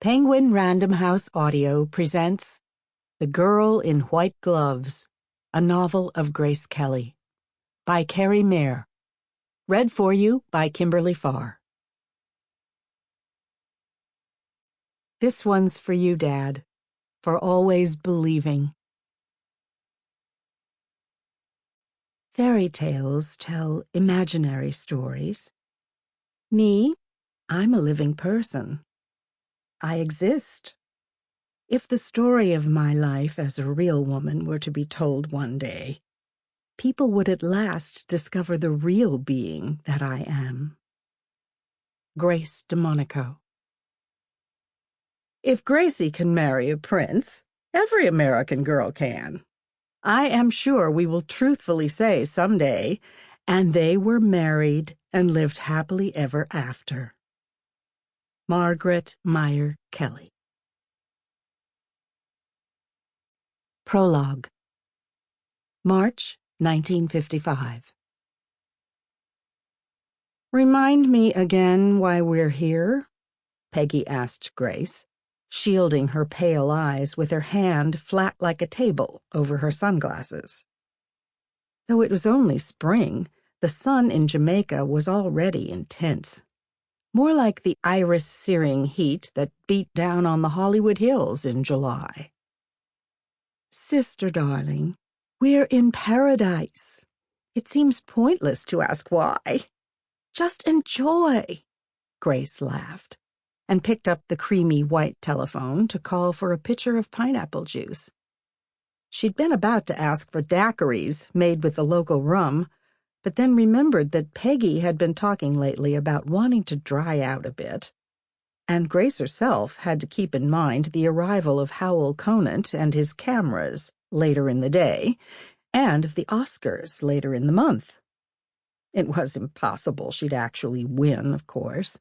Penguin Random House Audio presents The Girl in White Gloves, a novel of Grace Kelly, by Kerri Maher. Read for you by Kimberly Farr. This one's for you, Dad, for always believing. Fairy tales tell imaginary stories. Me, I'm a living person. I exist. If the story of my life as a real woman were to be told one day, people would at last discover the real being that I am. Grace DeMonaco. If Gracie can marry a prince, every American girl can. I am sure we will truthfully say someday, and they were married and lived happily ever after. Margaret Meyer Kelly. Prologue. March 1955. Remind me again why we're here? Peggy asked Grace, shielding her pale eyes with her hand flat like a table over her sunglasses. Though it was only spring, the sun in Jamaica was already intense. More like the iris-searing heat that beat down on the Hollywood Hills in July. Sister darling, we're in paradise. It seems pointless to ask why. Just enjoy, Grace laughed, and picked up the creamy white telephone to call for a pitcher of pineapple juice. She'd been about to ask for daiquiris made with the local rum, but then remembered that Peggy had been talking lately about wanting to dry out a bit, and Grace herself had to keep in mind the arrival of Howell Conant and his cameras later in the day, and of the Oscars later in the month. It was impossible she'd actually win, of course,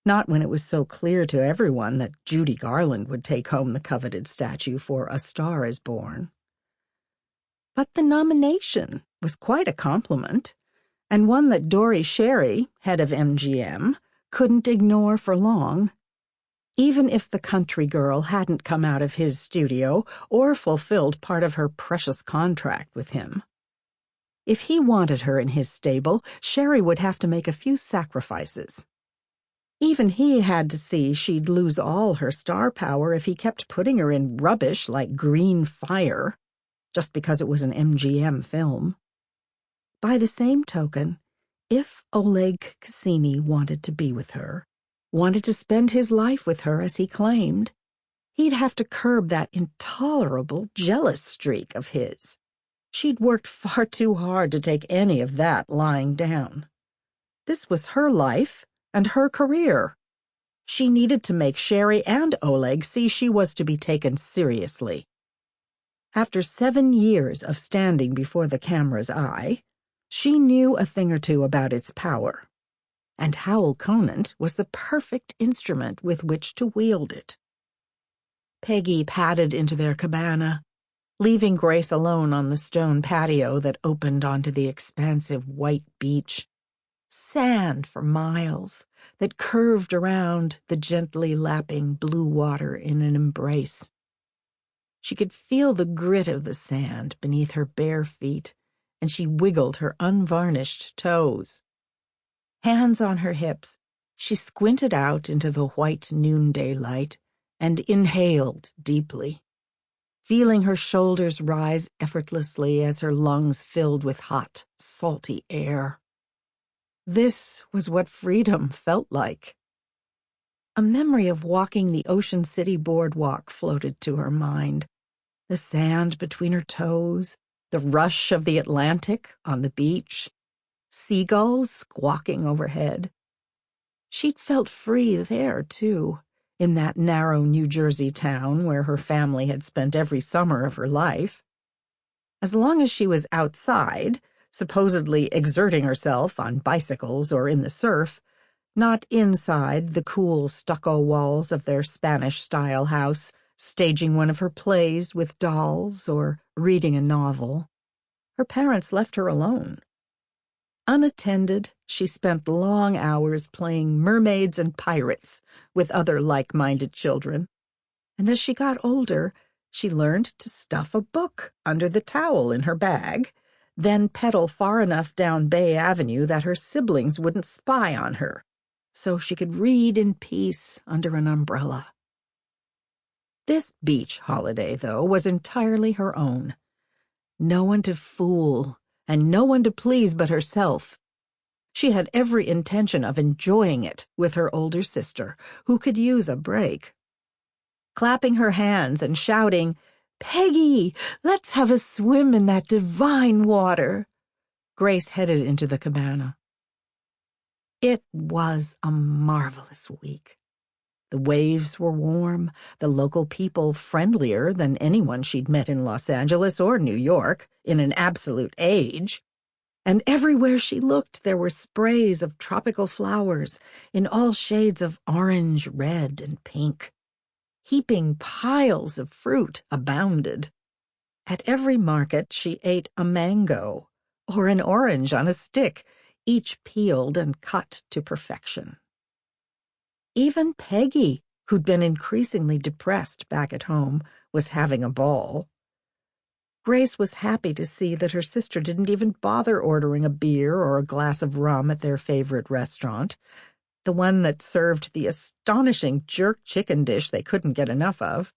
not when it was so clear to everyone that Judy Garland would take home the coveted statue for A Star is Born. But the nomination was quite a compliment, and one that Dory Sherry, head of MGM, couldn't ignore for long, even if the country girl hadn't come out of his studio or fulfilled part of her precious contract with him. If he wanted her in his stable, Sherry would have to make a few sacrifices. Even he had to see she'd lose all her star power if he kept putting her in rubbish like Green Fire, just because it was an MGM film. By the same token, if Oleg Cassini wanted to be with her, wanted to spend his life with her as he claimed, he'd have to curb that intolerable jealous streak of his. She'd worked far too hard to take any of that lying down. This was her life and her career. She needed to make Sherry and Oleg see she was to be taken seriously. After 7 years of standing before the camera's eye, she knew a thing or two about its power, and Howell Conant was the perfect instrument with which to wield it. Peggy padded into their cabana, leaving Grace alone on the stone patio that opened onto the expansive white beach. Sand for miles that curved around the gently lapping blue water in an embrace. She could feel the grit of the sand beneath her bare feet, and she wiggled her unvarnished toes. Hands on her hips, she squinted out into the white noonday light and inhaled deeply, feeling her shoulders rise effortlessly as her lungs filled with hot, salty air. This was what freedom felt like. A memory of walking the Ocean City boardwalk floated to her mind, the sand between her toes, the rush of the Atlantic on the beach, seagulls squawking overhead. She'd felt free there, too, in that narrow New Jersey town where her family had spent every summer of her life. As long as she was outside, supposedly exerting herself on bicycles or in the surf, not inside the cool stucco walls of their Spanish-style house, staging one of her plays with dolls or reading a novel, her parents left her alone. Unattended, she spent long hours playing mermaids and pirates with other like-minded children, and as she got older, she learned to stuff a book under the towel in her bag, then pedal far enough down Bay Avenue that her siblings wouldn't spy on her, so she could read in peace under an umbrella. This beach holiday, though, was entirely her own. No one to fool, and no one to please but herself. She had every intention of enjoying it with her older sister, who could use a break. Clapping her hands and shouting, "Peggy, let's have a swim in that divine water," Grace headed into the cabana. It was a marvelous week. The waves were warm, the local people friendlier than anyone she'd met in Los Angeles or New York in an absolute age. And everywhere she looked there were sprays of tropical flowers in all shades of orange, red, and pink. Heaping piles of fruit abounded. At every market she ate a mango or an orange on a stick, each peeled and cut to perfection. Even Peggy, who'd been increasingly depressed back at home, was having a ball. Grace was happy to see that her sister didn't even bother ordering a beer or a glass of rum at their favorite restaurant, the one that served the astonishing jerk chicken dish they couldn't get enough of.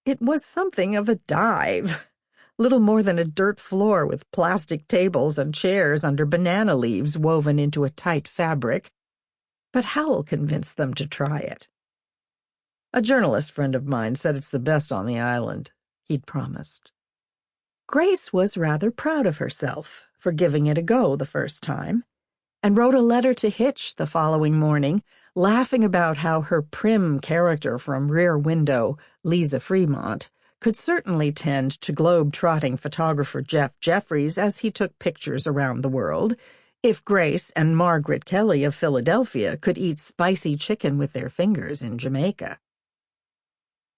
It was something of a dive, little more than a dirt floor with plastic tables and chairs under banana leaves woven into a tight fabric. But Howell convinced them to try it. "A journalist friend of mine said it's the best on the island," he'd promised. Grace was rather proud of herself for giving it a go the first time, and wrote a letter to Hitch the following morning, laughing about how her prim character from Rear Window, Lisa Fremont, could certainly tend to globe-trotting photographer Jeff Jeffries as he took pictures around the world, if Grace and Margaret Kelly of Philadelphia could eat spicy chicken with their fingers in Jamaica.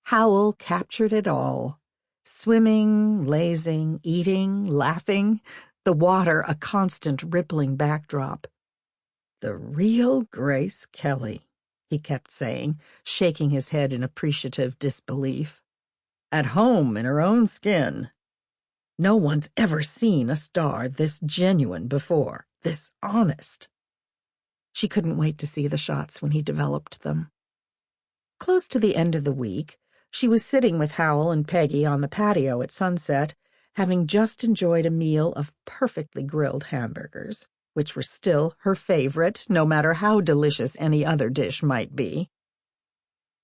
Howell captured it all. Swimming, lazing, eating, laughing, the water a constant rippling backdrop. "The real Grace Kelly," he kept saying, shaking his head in appreciative disbelief. "At home in her own skin. No one's ever seen a star this genuine before, this honest." She couldn't wait to see the shots when he developed them. Close to the end of the week, she was sitting with Howell and Peggy on the patio at sunset, having just enjoyed a meal of perfectly grilled hamburgers, which were still her favorite, no matter how delicious any other dish might be.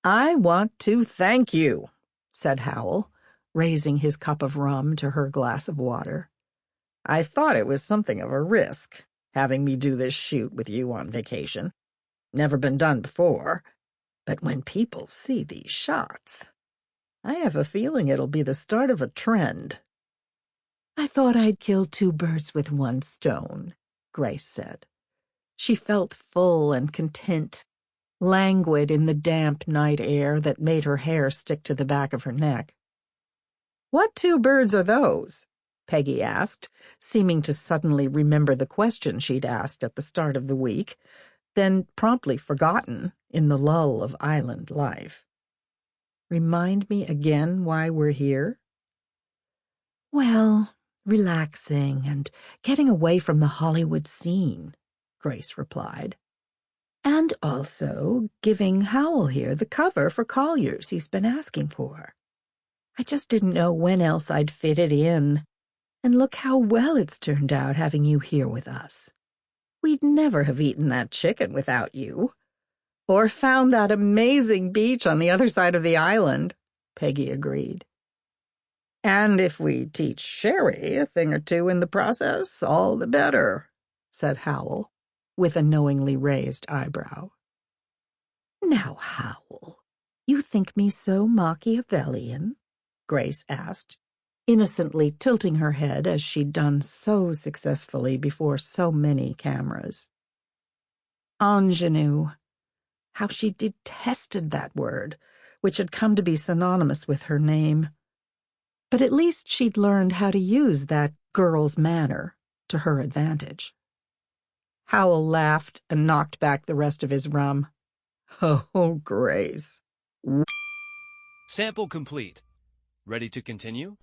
"I want to thank you," said Howell, raising his cup of rum to her glass of water. "I thought it was something of a risk, having me do this shoot with you on vacation. Never been done before. But when people see these shots, I have a feeling it'll be the start of a trend." "I thought I'd kill two birds with one stone," Grace said. She felt full and content, languid in the damp night air that made her hair stick to the back of her neck. "What two birds are those?" Peggy asked, seeming to suddenly remember the question she'd asked at the start of the week, then promptly forgotten in the lull of island life. "Remind me again why we're here?" "Well, relaxing and getting away from the Hollywood scene," Grace replied. "And also giving Howell here the cover for Collier's he's been asking for. I just didn't know when else I'd fit it in. And look how well it's turned out having you here with us. We'd never have eaten that chicken without you. Or found that amazing beach on the other side of the island," Peggy agreed. "And if we teach Sherry a thing or two in the process, all the better," said Howell, with a knowingly raised eyebrow. "Now, Howell, you think me so Machiavellian?" Grace asked, innocently tilting her head as she'd done so successfully before so many cameras. Ingenue. How she detested that word, which had come to be synonymous with her name. But at least she'd learned how to use that girl's manner to her advantage. Howell laughed and knocked back the rest of his rum. "Oh, Grace." Sample complete. Ready to continue?